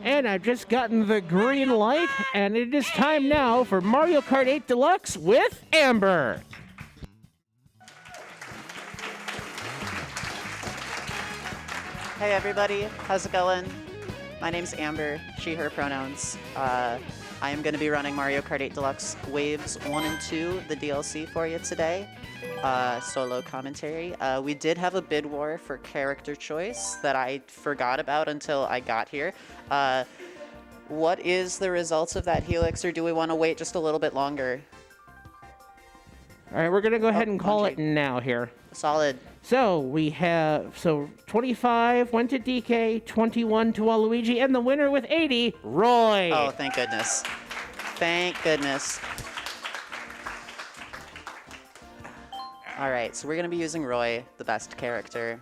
And I've just gotten the green light, and it is time now for Mario Kart 8 Deluxe with Amber. Hey everybody, how's it going? My name's Amber, she, her pronouns. I am going to be running Mario Kart 8 Deluxe Waves 1 and 2, the DLC for you today. Solo commentary. We did have a bid war for character choice that I forgot about until I got here. What is the results of that Helix, or do we want to wait just a little bit longer? All right, we're going to go ahead and call it now here. Solid. So we have, 25 went to DK, 21 to Waluigi, and the winner with 80, Roy. Oh, thank goodness. Thank goodness. All right, so we're going to be using Roy, the best character.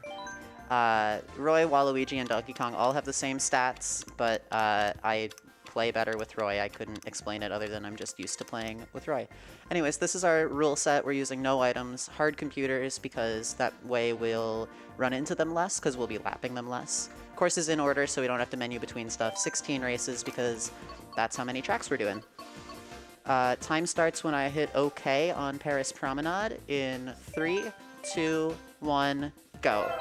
Roy, Waluigi, and Donkey Kong all have the same stats, but I play better with Roy. I couldn't explain it other than I'm just used to playing with Roy. Anyways, this is our rule set. We're using no items, hard computers, because that way we'll run into them less, because we'll be lapping them less. Courses in order, so we don't have to menu between stuff. 16 races, because that's how many tracks we're doing. Time starts when I hit OK on Paris Promenade in 3, 2, 1, go.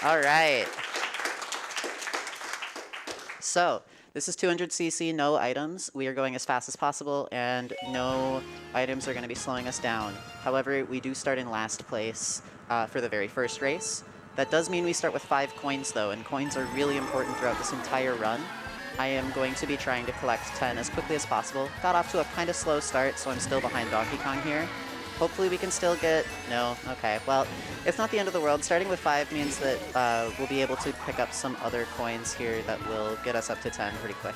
All right. So, this is 200cc, no items. We are going as fast as possible, and no items are going to be slowing us down. However, we do start in last place for the very first race. That does mean we start with 5 coins, though, and coins are really important throughout this entire run. I am going to be trying to collect 10 as quickly as possible. Got off to a kind of slow start, so I'm still behind Donkey Kong here. Hopefully we can still get... No? Okay. Well, it's not the end of the world. Starting with 5 means that we'll be able to pick up some other coins here that will get us up to 10 pretty quick.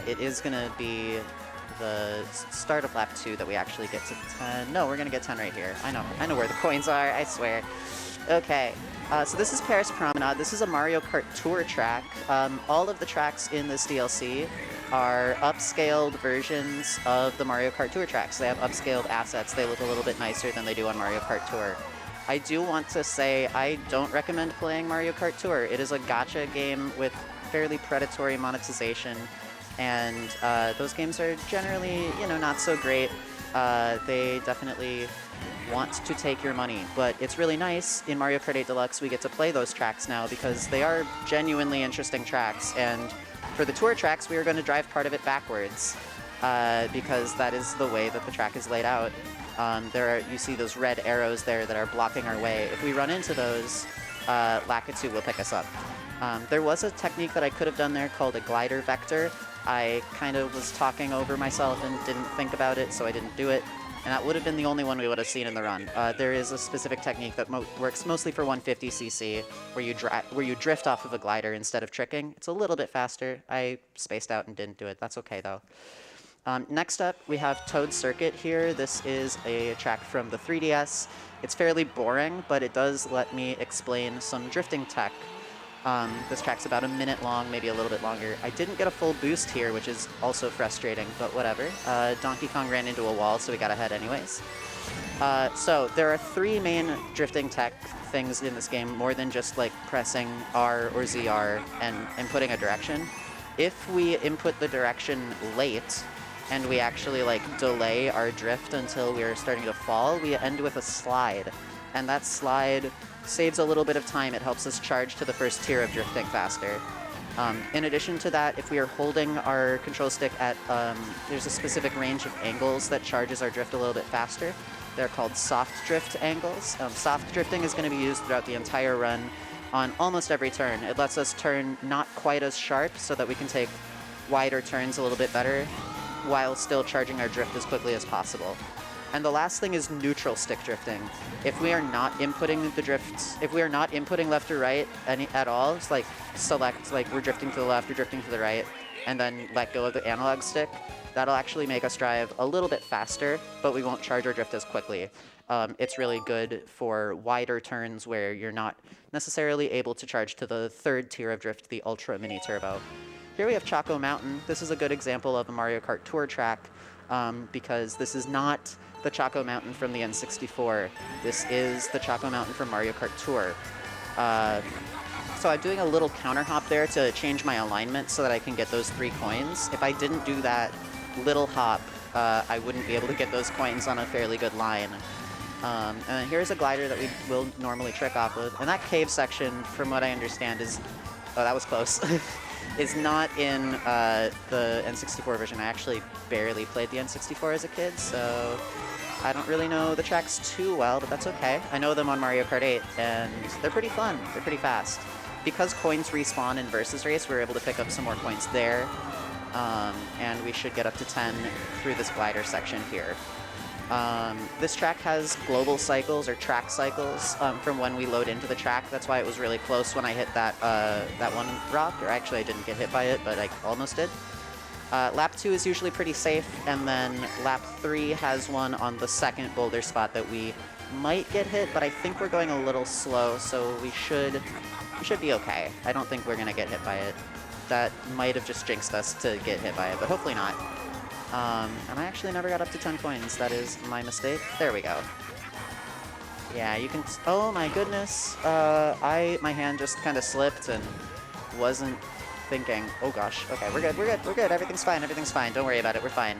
It is going to be the start of lap 2 that we actually get to 10. No, we're going to get 10 right here. I know where the coins are, I swear. Okay. So this is Paris Promenade. This is a Mario Kart Tour track. All of the tracks in this DLC are upscaled versions of the Mario Kart Tour tracks. They have upscaled assets. They look a little bit nicer than they do on Mario Kart Tour. I do want to say I don't recommend playing Mario Kart Tour. It is a gacha game with fairly predatory monetization, and those games are generally, not so great. They definitely want to take your money, but it's really nice in Mario Kart 8 Deluxe we get to play those tracks now because they are genuinely interesting tracks, and for the tour tracks we are going to drive part of it backwards because that is the way that the track is laid out. You see those red arrows there that are blocking our way. If we run into those, Lakitu will pick us up. There was a technique that I could have done there called a glider vector. I kind of was talking over myself and didn't think about it, so I didn't do it. And that would have been the only one we would have seen in the run. There is a specific technique that works mostly for 150cc, where you drift off of a glider instead of tricking. It's a little bit faster. I spaced out and didn't do it. That's okay, though. Next up, we have Toad Circuit here. This is a track from the 3DS. It's fairly boring, but it does let me explain some drifting tech. This track's about a minute long, maybe a little bit longer. I didn't get a full boost here, which is also frustrating, but whatever. Donkey Kong ran into a wall, so we got ahead anyways. So there are 3 main drifting tech things in this game, more than just like pressing R or ZR and putting a direction. If we input the direction late, and we actually delay our drift until we're starting to fall, we end with a slide. And that slide saves a little bit of time. It helps us charge to the first tier of drifting faster. In addition to that, if we are holding our control stick at, there's a specific range of angles that charges our drift a little bit faster. They're called soft drift angles. Soft drifting is going to be used throughout the entire run on almost every turn. It lets us turn not quite as sharp so that we can take wider turns a little bit better while still charging our drift as quickly as possible. And the last thing is neutral stick drifting. If we are not inputting the drifts, if we are not inputting left or right at all, it's select, we're drifting to the left or drifting to the right, and then let go of the analog stick, that'll actually make us drive a little bit faster, but we won't charge our drift as quickly. It's really good for wider turns where you're not necessarily able to charge to the 3rd tier of drift, the Ultra Mini Turbo. Here we have Choco Mountain. This is a good example of a Mario Kart Tour track because this is not the Choco Mountain from the N64. This is the Choco Mountain from Mario Kart Tour. So I'm doing a little counter hop there to change my alignment so that I can get those 3 coins. If I didn't do that little hop, I wouldn't be able to get those coins on a fairly good line. And then here's a glider that we will normally trick off of. And that cave section, from what I understand, is... Oh, that was close. is not in the N64 version. I actually barely played the N64 as a kid, so I don't really know the tracks too well, but that's okay. I know them on Mario Kart 8, and they're pretty fun. They're pretty fast. Because coins respawn in Versus Race, we were able to pick up some more points there, and we should get up to 10 through this glider section here. This track has global cycles or track cycles from when we load into the track. That's why it was really close when I hit that that one rock. Or actually, I didn't get hit by it, but I almost did. Lap 2 is usually pretty safe, and then lap 3 has one on the second boulder spot that we might get hit, but I think we're going a little slow, so we should be okay. I don't think we're gonna get hit by it. That might have just jinxed us to get hit by it, but hopefully not. And I actually never got up to 10 coins. That is my mistake. There we go. Yeah, you can... Oh my goodness. My hand just kind of slipped and wasn't thinking. Oh gosh. Okay, we're good, we're good, we're good. Everything's fine, everything's fine. Don't worry about it, we're fine.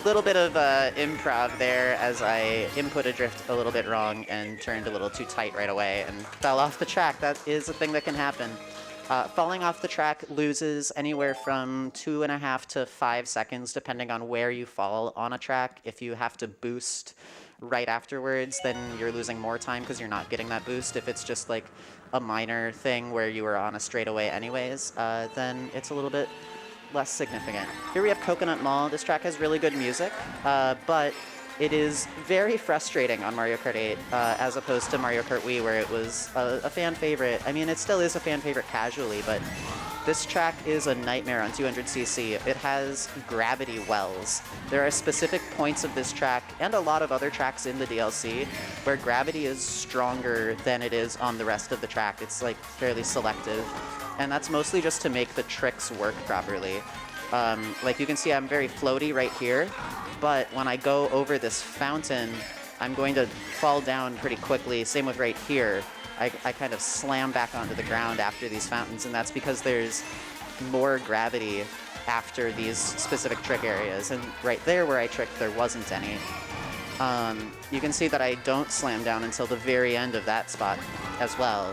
Little bit of improv there as I input a drift a little bit wrong and turned a little too tight right away and fell off the track. That is a thing that can happen. Falling off the track loses anywhere from 2.5 to 5 seconds, depending on where you fall on a track. If you have to boost right afterwards, then you're losing more time because you're not getting that boost. If it's just like a minor thing where you were on a straightaway anyways, then it's a little bit less significant. Here we have Coconut Mall. This track has really good music, but it is very frustrating on Mario Kart 8, as opposed to Mario Kart Wii, where it was a fan favorite. I mean, it still is a fan favorite casually, but this track is a nightmare on 200cc. It has gravity wells. There are specific points of this track, and a lot of other tracks in the DLC, where gravity is stronger than it is on the rest of the track. It's like fairly selective, and that's mostly just to make the tricks work properly. Like you can see, I'm very floaty right here, but when I go over this fountain, I'm going to fall down pretty quickly. Same with right here. I kind of slam back onto the ground after these fountains, and that's because there's more gravity after these specific trick areas. And right there where I tricked, there wasn't any. You can see that I don't slam down until the very end of that spot as well.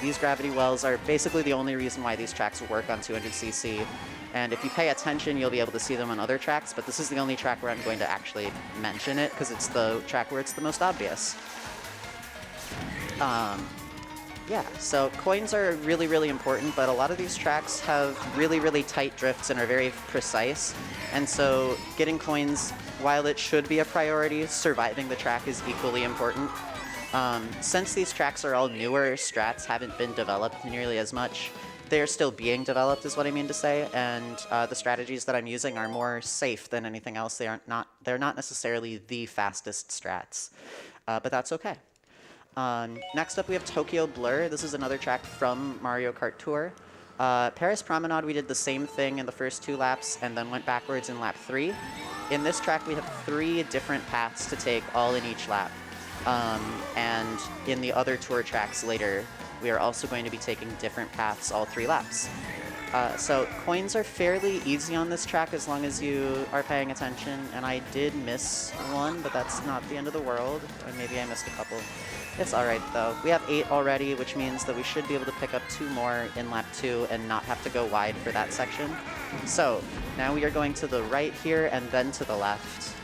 These gravity wells are basically the only reason why these tracks work on 200cc. And if you pay attention, you'll be able to see them on other tracks, but this is the only track where I'm going to actually mention it, because it's the track where it's the most obvious. Yeah, so coins are really, really important, but a lot of these tracks have really, really tight drifts and are very precise. And so getting coins, while it should be a priority, surviving the track is equally important. Since these tracks are all newer, strats haven't been developed nearly as much. They're still being developed, is what I mean to say, and the strategies that I'm using are more safe than anything else. They're not necessarily the fastest strats, but that's okay. Next up, we have Tokyo Blur. This is another track from Mario Kart Tour. Paris Promenade, we did the same thing in the first 2 laps and then went backwards in lap 3. In this track, we have 3 different paths to take, all in each lap. And in the other tour tracks later, we are also going to be taking different paths all 3 laps. So coins are fairly easy on this track as long as you are paying attention, and I did miss one, but that's not the end of the world. Or maybe I missed a couple. It's alright though. We have 8 already, which means that we should be able to pick up 2 more in lap 2 and not have to go wide for that section. So now we are going to the right here and then to the left.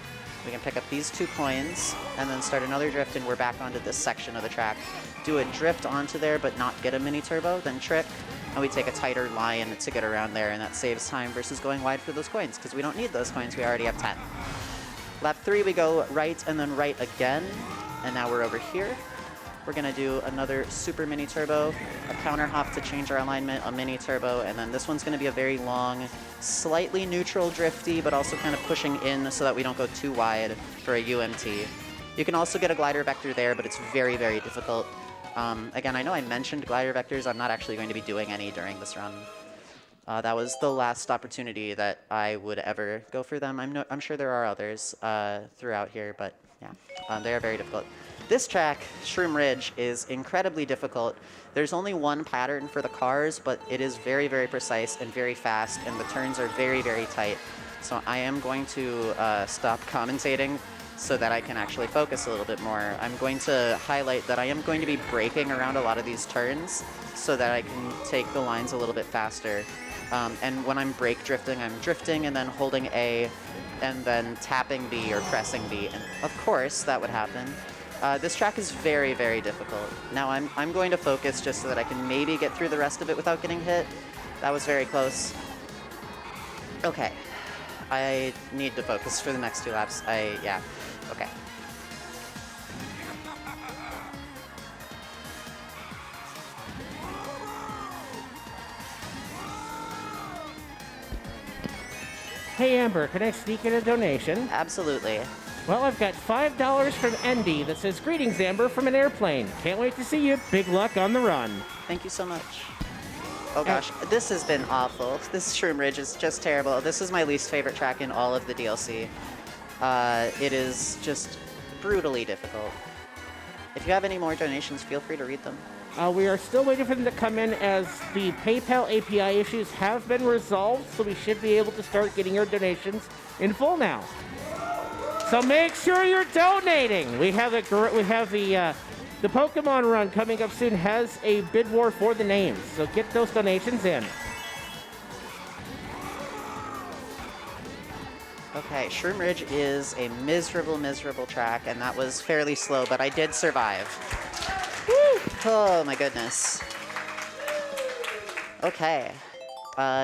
We can pick up these 2 coins and then start another drift, and we're back onto this section of the track. Do a drift onto there but not get a mini turbo, then trick, and we take a tighter line to get around there, and that saves time versus going wide for those coins, because we don't need those coins, we already have 10. Lap 3 we go right and then right again, and now we're over here. We're gonna do another super mini turbo, a counter hop to change our alignment, a mini turbo, and then this one's gonna be a very long, slightly neutral drifty, but also kind of pushing in so that we don't go too wide for a UMT. You can also get a glider vector there, but it's very, very difficult. Again, I know I mentioned glider vectors. I'm not actually going to be doing any during this run. That was the last opportunity that I would ever go for them. I'm sure there are others throughout here, but yeah, they are very difficult. This track, Shroom Ridge, is incredibly difficult. There's only one pattern for the cars, but it is very, very precise and very fast, and the turns are very, very tight. So I am going to stop commentating so that I can actually focus a little bit more. I'm going to highlight that I am going to be braking around a lot of these turns so that I can take the lines a little bit faster. And when I'm brake drifting, I'm drifting and then holding A and then tapping B or pressing B. And of course, that would happen. This track is very, very difficult. Now I'm going to focus just so that I can maybe get through the rest of it without getting hit. That was very close. Okay. I need to focus for the next 2 laps. Yeah. Okay. Hey Amber, can I sneak in a donation? Absolutely. Well, I've got $5 from Andy that says, "Greetings, Amber, from an airplane. Can't wait to see you. Big luck on the run." Thank you so much. Oh gosh, this has been awful. This Shroom Ridge is just terrible. This is my least favorite track in all of the DLC. It is just brutally difficult. If you have any more donations, feel free to read them. We are still waiting for them to come in as the PayPal API issues have been resolved, so we should be able to start getting your donations in full now. So make sure you're donating. We have the Pokemon run coming up soon has a bid war for the names, so get those donations in. Okay, Shroom Ridge is a miserable, miserable track, and that was fairly slow, but I did survive. Woo! Oh my goodness. Okay.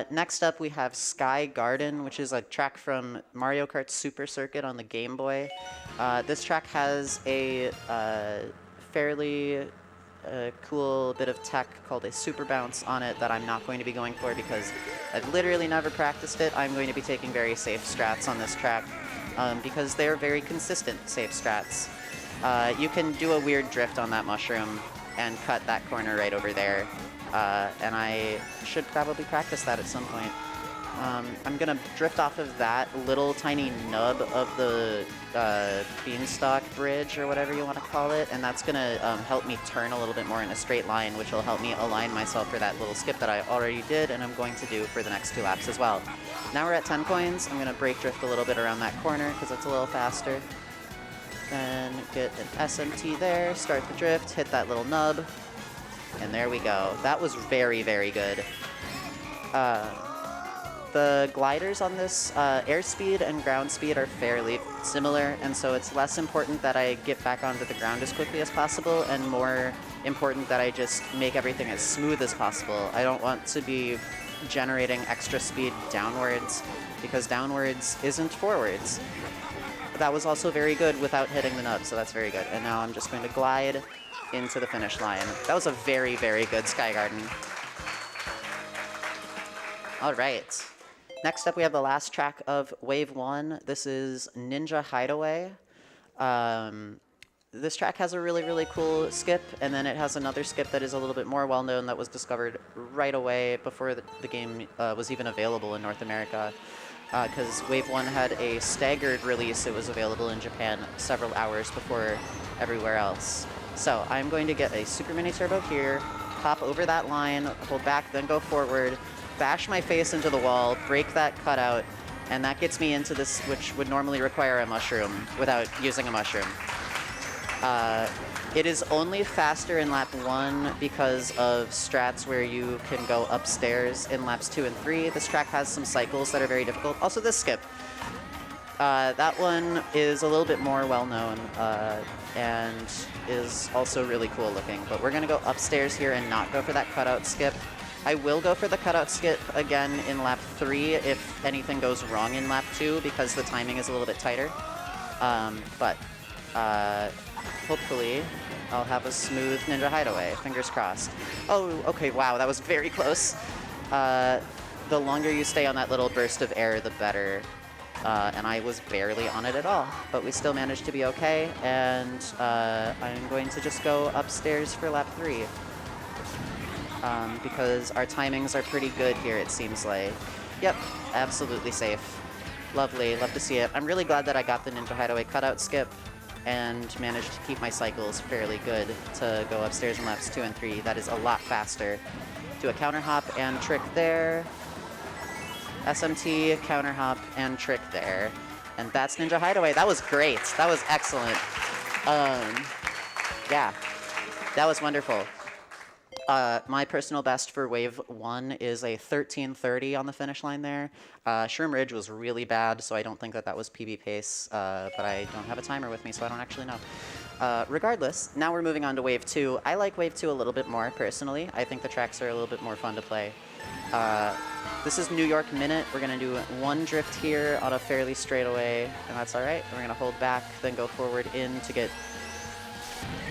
Next up we have Sky Garden, which is a track from Mario Kart Super Circuit on the Game Boy. This track has a fairly cool bit of tech called a Super Bounce on it that I'm not going to be going for because I've literally never practiced it. I'm going to be taking very safe strats on this track because they're very consistent safe strats. You can do a weird drift on that mushroom and cut that corner right over there. And I should probably practice that at some point. I'm gonna drift off of that little tiny nub of the beanstalk bridge or whatever you want to call it, and that's gonna help me turn a little bit more in a straight line, which will help me align myself for that little skip that I already did and I'm going to do for the next 2 laps as well. Now we're at 10 coins. I'm gonna brake drift a little bit around that corner because it's a little faster. Then get an SMT there, start the drift, hit that little nub, and there we go. That was very, very good. The gliders on this, airspeed and ground speed are fairly similar, and so it's less important that I get back onto the ground as quickly as possible and more important that I just make everything as smooth as possible. I don't want to be generating extra speed downwards because downwards isn't forwards. But that was also very good without hitting the nub, so that's very good. And now I'm just going to glide into the finish line. That was a very, very good Sky Garden. All right. Next up, we have the last track of Wave 1. This is Ninja Hideaway. This track has a really, really cool skip, and then it has another skip that is a little bit more well-known that was discovered right away before the game was even available in North America. Because Wave 1 had a staggered release. It was available in Japan several hours before everywhere else. So I'm going to get a Super Mini Turbo here, hop over that line, hold back, then go forward, bash my face into the wall, break that cutout, and that gets me into this, which would normally require a mushroom without using a mushroom. It is only faster in lap 1 because of strats where you can go upstairs in laps 2 and 3. This track has some cycles that are very difficult. Also this skip. That one is a little bit more well-known and is also really cool looking. But we're going to go upstairs here and not go for that cutout skip. I will go for the cutout skip again in lap 3 if anything goes wrong in lap 2 because the timing is a little bit tighter. But hopefully I'll have a smooth Ninja Hideaway. Fingers crossed. Oh, okay, wow, that was very close. The longer you stay on that little burst of air, the better. And I was barely on it at all, but we still managed to be okay, and I'm going to just go upstairs for lap 3. Because our timings are pretty good here, it seems like. Yep, absolutely safe. Lovely, love to see it. I'm really glad that I got the Ninja Hideaway cutout skip. and managed to keep my cycles fairly good to go upstairs in laps 2 and 3. That is a lot faster. Do a counter hop and trick there. SMT, counter hop, and trick there. And that's Ninja Hideaway. That was great. That was excellent. Yeah, that was wonderful. My personal best for Wave 1 is a 13:30 on the finish line there. Shroom Ridge was really bad, so I don't think that was PB pace, but I don't have a timer with me, so I don't actually know. Regardless, now we're moving on to Wave 2. I like Wave 2 a little bit more, personally. I think the tracks are a little bit more fun to play. This is New York Minute. We're going to do one drift here on a fairly straightaway, and that's all right. We're going to hold back, then go forward in to get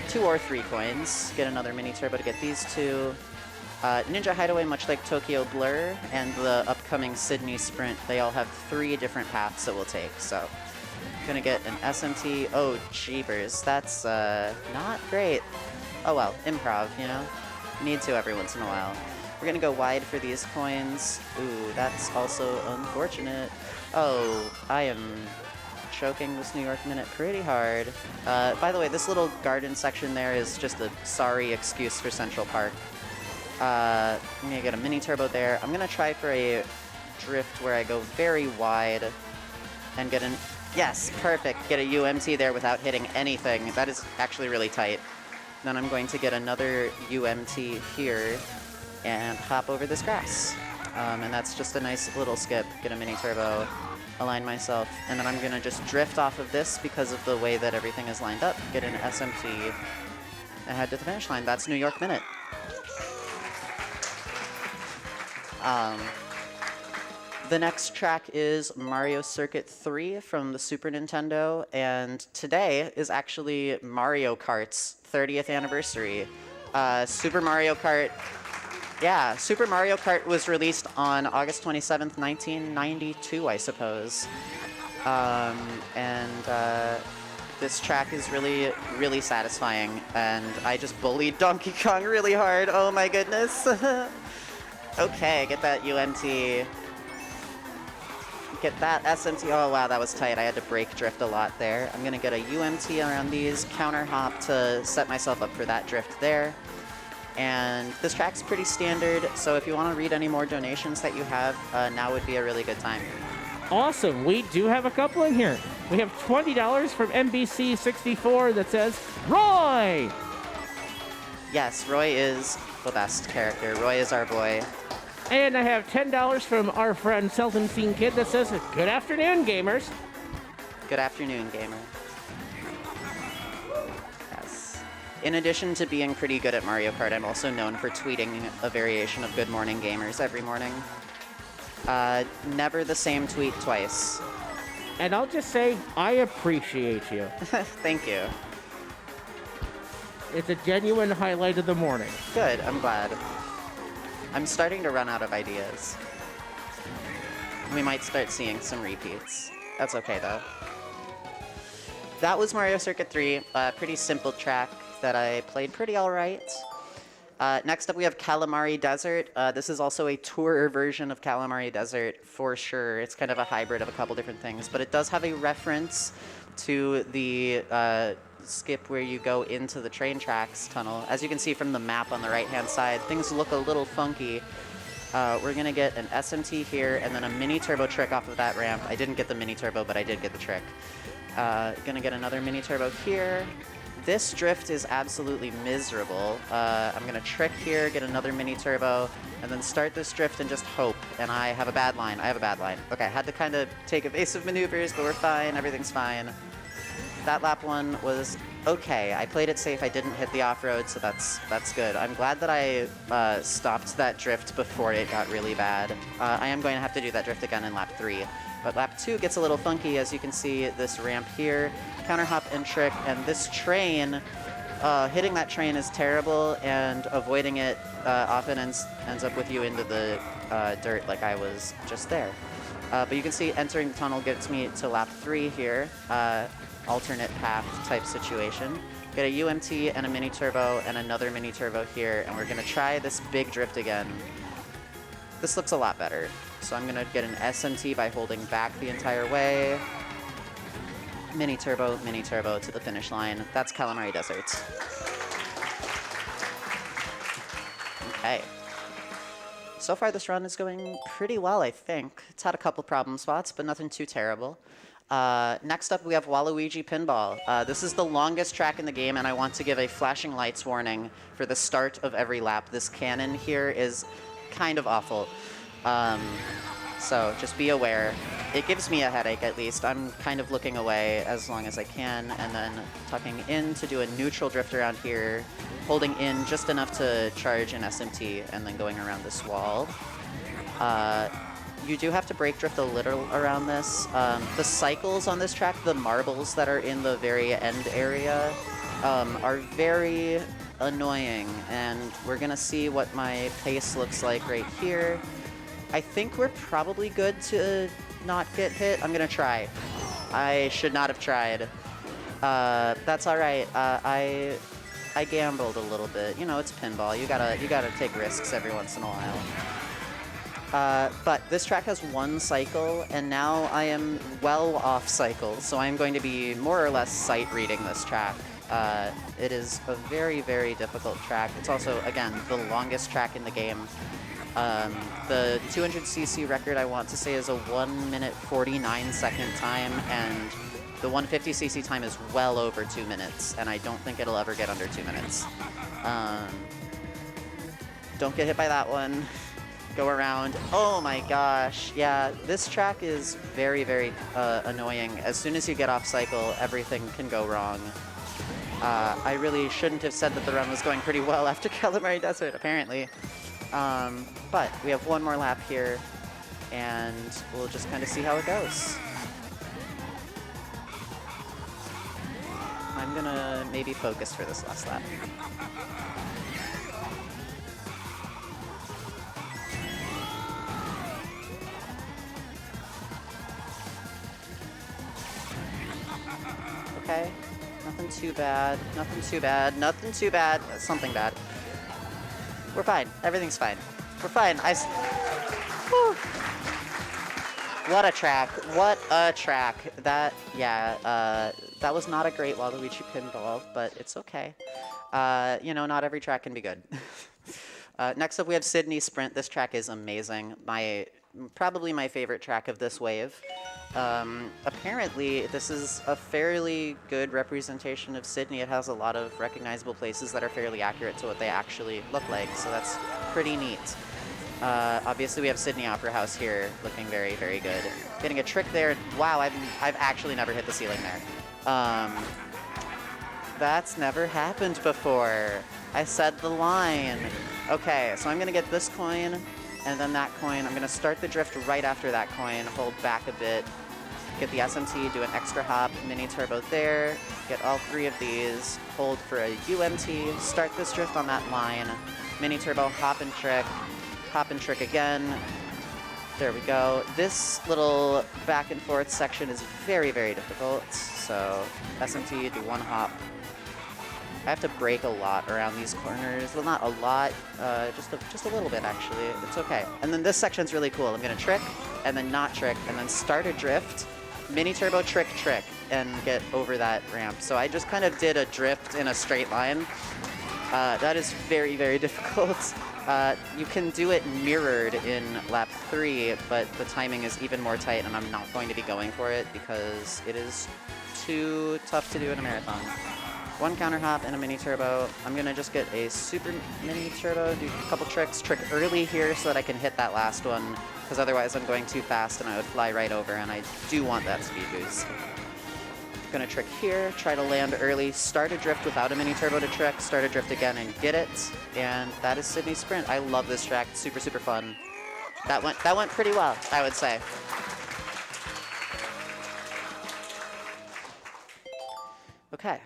2 or 3 coins, get another mini turbo to get these 2. Ninja Hideaway, much like Tokyo Blur and the upcoming Sydney Sprint, they all have 3 different paths that we'll take. So, gonna get an SMT. Oh, jeepers, that's not great. Oh well, improv, you know? Need to every once in a while. We're gonna go wide for these coins. Ooh, that's also unfortunate. Oh, I am choking this New York Minute pretty hard. By the way, this little garden section there is just a sorry excuse for Central Park. I'm gonna get a mini turbo there. I'm gonna try for a drift where I go very wide and get an... Yes, perfect. Get a UMT there without hitting anything. That is actually really tight. Then I'm going to get another UMT here and hop over this grass. And that's just a nice little skip. Get a mini turbo, align myself, and then I'm gonna just drift off of this because of the way that everything is lined up. Get an SMT and head to the finish line. That's New York Minute. The next track is Mario Circuit 3 from the Super Nintendo, and today is actually Mario Kart's 30th anniversary. Super Mario Kart was released on August 27th, 1992, I suppose. This track is really, really satisfying, and I just bullied Donkey Kong really hard. Oh my goodness. Okay, get that UMT. Get that SMT. Oh wow, that was tight. I had to brake drift a lot there. I'm gonna get a UMT around these, counter hop to set myself up for that drift there. And this track's pretty standard, so if you want to read any more donations that you have, now would be a really good time. Awesome. We do have a couple in here. We have $20 from MBC64 that says, Roy! Yes, Roy is the best character. Roy is our boy. And I have $10 from our friend Seldom Seen Kid that says, good afternoon, gamers. Good afternoon, gamer. In addition to being pretty good at Mario Kart, I'm also known for tweeting a variation of Good Morning Gamers every morning. Never the same tweet twice. And I'll just say, I appreciate you. Thank you. It's a genuine highlight of the morning. Good, I'm glad. I'm starting to run out of ideas. We might start seeing some repeats. That's okay, though. That was Mario Circuit 3, a pretty simple track that I played pretty alright. Next up we have Calamari Desert. This is also a tour version of Calamari Desert for sure. It's kind of a hybrid of a couple different things, but it does have a reference to the skip where you go into the train tracks tunnel. As you can see from the map on the right hand side, things look a little funky. We're gonna get an SMT here and then a mini turbo trick off of that ramp. I didn't get the mini turbo, but I did get the trick. Gonna get another mini turbo here. This drift is absolutely miserable. I'm gonna trick here, get another mini turbo, and then start this drift and just hope. And I have a bad line. Okay, I had to kind of take evasive maneuvers, but we're fine. Everything's fine. That lap one was okay. I played it safe. I didn't hit the off-road, so that's good. I'm glad that I stopped that drift before it got really bad. I am going to have to do that drift again in lap 3. But lap 2 gets a little funky. As you can see, this ramp here, counter hop and trick, and this train, hitting that train is terrible, and avoiding it often ends up with you into the dirt like I was just there. But you can see entering the tunnel gets me to lap 3 here, alternate path type situation. Get a UMT and a mini turbo and another mini turbo here, and we're gonna try this big drift again. This looks a lot better. So I'm gonna get an SMT by holding back the entire way. mini turbo to the finish line. That's Calamari Desert. Okay. So far this run is going pretty well, I think. It's had a couple problem spots, but nothing too terrible. Next up, we have Waluigi Pinball. This is the longest track in the game, and I want to give a flashing lights warning for the start of every lap. This cannon here is kind of awful. So just be aware. It gives me a headache, at least. I'm kind of looking away as long as I can, and then tucking in to do a neutral drift around here, holding in just enough to charge an SMT, and then going around this wall. You do have to brake drift a little around this. The cycles on this track, the marbles that are in the very end area, are very annoying, and we're gonna see what my pace looks like right here. I think we're probably good to not get hit. I'm gonna try. I should not have tried. That's all right. I gambled a little bit. You know, it's pinball. You gotta take risks every once in a while. But this track has one cycle, and now I am well off cycle, so I'm going to be more or less sight reading this track. It is a very, very difficult track. It's also, again, the longest track in the game. The 200cc record, I want to say, is a 1 minute 49 second time, and the 150cc time is well over 2 minutes, and I don't think it'll ever get under 2 minutes. Don't get hit by that one. Go around. Oh my gosh. Yeah, this track is very, very annoying. As soon as you get off cycle, everything can go wrong. I really shouldn't have said that the run was going pretty well after Calamari Desert, apparently. But we have one more lap here, and we'll just kind of see how it goes. I'm gonna maybe focus for this last lap. Okay, nothing too bad, nothing too bad, nothing too bad, something bad. We're fine, everything's fine. We're fine, Whew. What a track, what a track. That, yeah, that was not a great Waluigi pinball, but it's okay. You know, not every track can be good. Next up we have Sydney Sprint. This track is amazing. Probably my favorite track of this wave. Apparently, this is a fairly good representation of Sydney. It has a lot of recognizable places that are fairly accurate to what they actually look like, so that's pretty neat. Obviously, we have Sydney Opera House here, looking very, very good. Getting a trick there. Wow, I've actually never hit the ceiling there. That's never happened before. I said the line. Okay, so I'm gonna get this coin, and then that coin. I'm going to start the drift right after that coin, hold back a bit, get the SMT, do an extra hop, mini turbo there, get all three of these, hold for a UMT, start this drift on that line, mini turbo, hop and trick again. There we go. This little back and forth section is very, very difficult, so SMT, do one hop. I have to brake a lot around these corners. Well, not a lot, just a little bit, actually. It's okay. And then this section's really cool. I'm going to trick, and then not trick, and then start a drift, mini turbo, trick, and get over that ramp. So I just kind of did a drift in a straight line. That is very, very difficult. You can do it mirrored in lap 3, but the timing is even more tight, and I'm not going to be going for it because it is too tough to do in a marathon. One counter hop and a mini turbo. I'm gonna just get a super mini turbo, do a couple tricks, trick early here so that I can hit that last one, because otherwise I'm going too fast and I would fly right over, and I do want that speed boost. Gonna trick here, try to land early, start a drift without a mini turbo to trick, start a drift again and get it, and that is Sydney Sprint. I love this track, super, super fun. That went pretty well, I would say. Okay.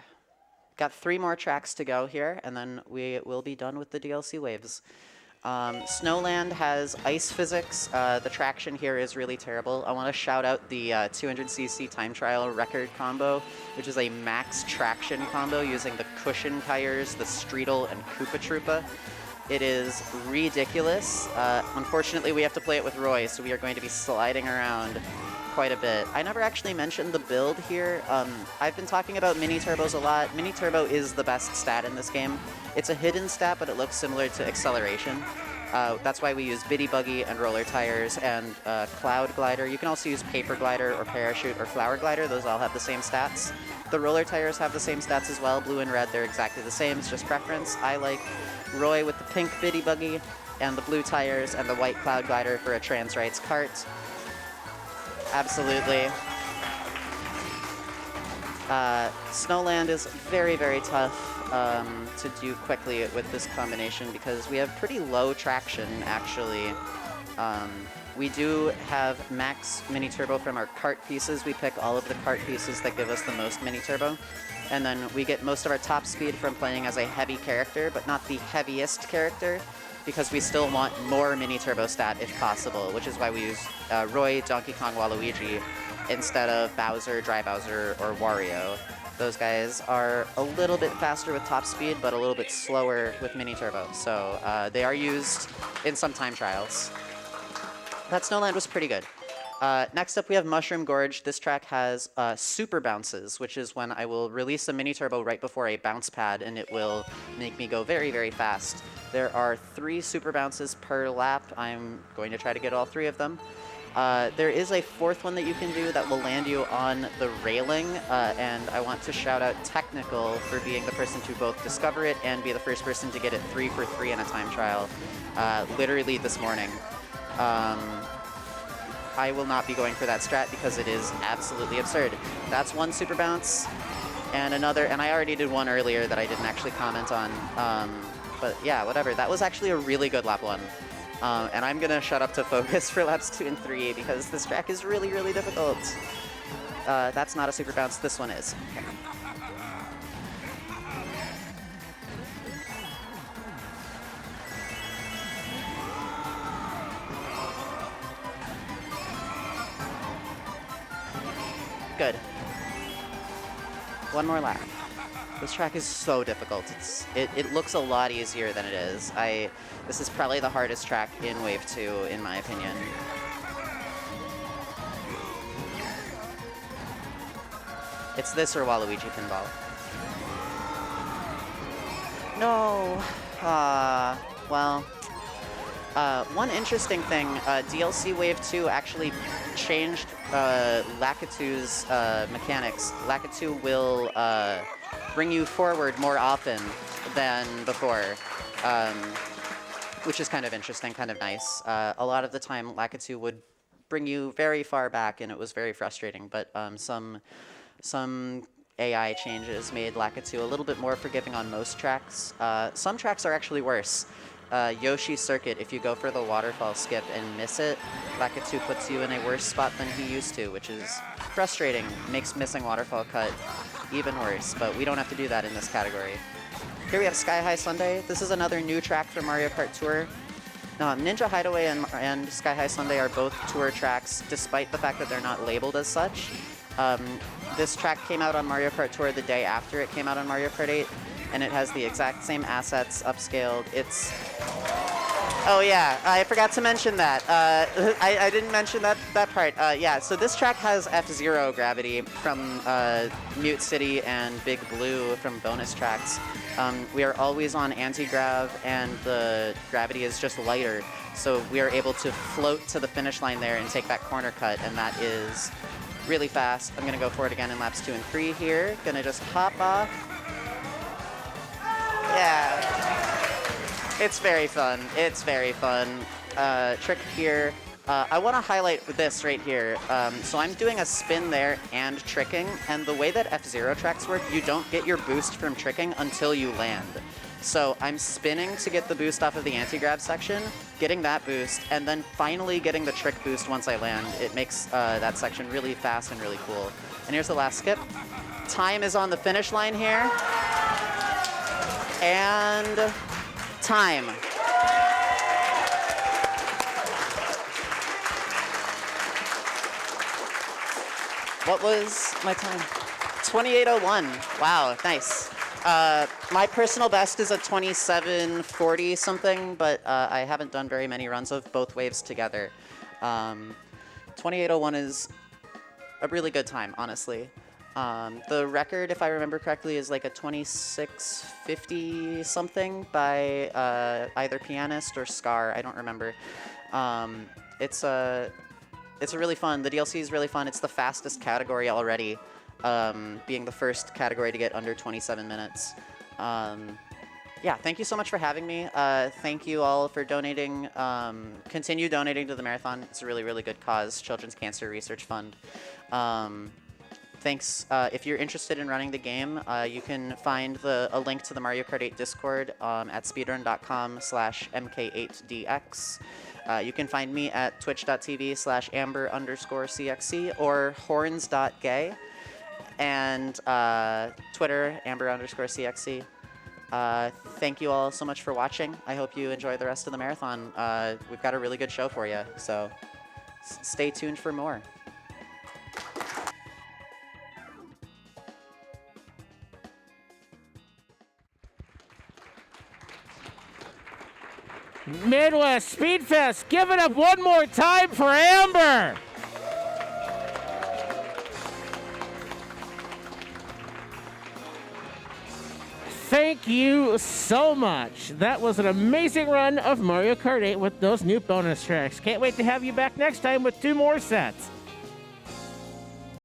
Got 3 more tracks to go here, and then we will be done with the DLC waves. Snowland has ice physics. The traction here is really terrible. I want to shout out the 200cc time trial record combo, which is a max traction combo using the cushion tires, the Streetle, and Koopa Troopa. It is ridiculous. Unfortunately, we have to play it with Roy, so we are going to be sliding around quite a bit. I never actually mentioned the build here. I've been talking about mini turbos a lot. Mini turbo is the best stat in this game. It's a hidden stat, but it looks similar to acceleration. That's why we use Biddy Buggy and Roller Tires and Cloud Glider. You can also use Paper Glider or Parachute or Flower Glider. Those all have the same stats. The Roller Tires have the same stats as well. Blue and red, they're exactly the same. It's just preference. I like Roy with the pink Biddy Buggy and the blue tires and the white Cloud Glider for a trans rights cart. Absolutely. Snowland is very, very tough to do quickly with this combination because we have pretty low traction, actually. We do have max mini turbo from our cart pieces. We pick all of the cart pieces that give us the most mini turbo. And then we get most of our top speed from playing as a heavy character, but not the heaviest character, because we still want more mini turbo stat if possible, which is why we use Roy, Donkey Kong, Waluigi instead of Bowser, Dry Bowser, or Wario. Those guys are a little bit faster with top speed, but a little bit slower with mini turbo. So they are used in some time trials. That Snowland was pretty good. Next up, we have Mushroom Gorge. This track has super bounces, which is when I will release a mini turbo right before a bounce pad, and it will make me go very, very fast. There are 3 super bounces per lap. I'm going to try to get all 3 of them. There is a 4th one that you can do that will land you on the railing, and I want to shout out Technical for being the person to both discover it and be the first person to get it 3 for 3 in a time trial, literally this morning. I will not be going for that strat because it is absolutely absurd. That's 1 super bounce, and another, and I already did one earlier that I didn't actually comment on, but yeah, whatever. That was actually a really good lap 1. And I'm gonna shut up to focus for laps 2 and 3 because this track is really, really difficult. That's not a super bounce, this one is. Okay. Good. 1 more lap. This track is so difficult. It looks a lot easier than it is. This is probably the hardest track in Wave 2, in my opinion. It's this or Waluigi Pinball. No. Well. One interesting thing, DLC Wave 2 actually changed Lakitu's mechanics. Lakitu will bring you forward more often than before, which is kind of interesting, kind of nice. A lot of the time, Lakitu would bring you very far back, and it was very frustrating, but some AI changes made Lakitu a little bit more forgiving on most tracks. Some tracks are actually worse. Yoshi Circuit, if you go for the waterfall skip and miss it, Lakitu puts you in a worse spot than he used to, which is frustrating. Makes missing waterfall cut even worse, but we don't have to do that in this category. Here we have Sky High Sundae. This is another new track from Mario Kart Tour. Ninja Hideaway and Sky High Sundae are both tour tracks, despite the fact that they're not labeled as such. This track came out on Mario Kart Tour the day after it came out on Mario Kart 8, and it has the exact same assets upscaled. It's... Oh yeah, I forgot to mention that. I didn't mention that part. Yeah, so this track has F-Zero gravity from Mute City and Big Blue from bonus tracks. We are always on anti-grav, and the gravity is just lighter, so we are able to float to the finish line there and take that corner cut, and that is really fast. I'm gonna go for it again in laps 2 and 3 here. Gonna just hop off. Yeah. It's very fun. It's very fun. Trick here. I want to highlight this right here. So I'm doing a spin there and tricking, and the way that F-Zero tracks work, you don't get your boost from tricking until you land. So I'm spinning to get the boost off of the anti-grab section, getting that boost, and then finally getting the trick boost once I land. It makes that section really fast and really cool. And here's the last skip. Time is on the finish line here. And time. What was my time? 28:01. Wow, nice. My personal best is a 27:40 something, but I haven't done very many runs of both waves together. 28:01 is a really good time, honestly. The record, if I remember correctly, is like a 26:50 something by either Pianist or Scar. I don't remember. It's a really fun. The DLC is really fun. It's the fastest category already, being the first category to get under 27 minutes. Yeah, thank you so much for having me. Thank you all for donating. Continue donating to the marathon. It's a really, really good cause, Children's Cancer Research Fund. Thanks. If you're interested in running the game, you can find a link to the Mario Kart 8 Discord at speedrun.com/mk8dx. You can find me at twitch.tv/amber_cxc or horns.gay, and Twitter, amber_cxc. Thank you all so much for watching. I hope you enjoy the rest of the marathon. We've got a really good show for you, so stay tuned for more. Midwest Speedfest, give it up one more time for Amber. Thank you so much. That was an amazing run of Mario Kart 8 with those new bonus tracks. Can't wait to have you back next time with 2 more sets.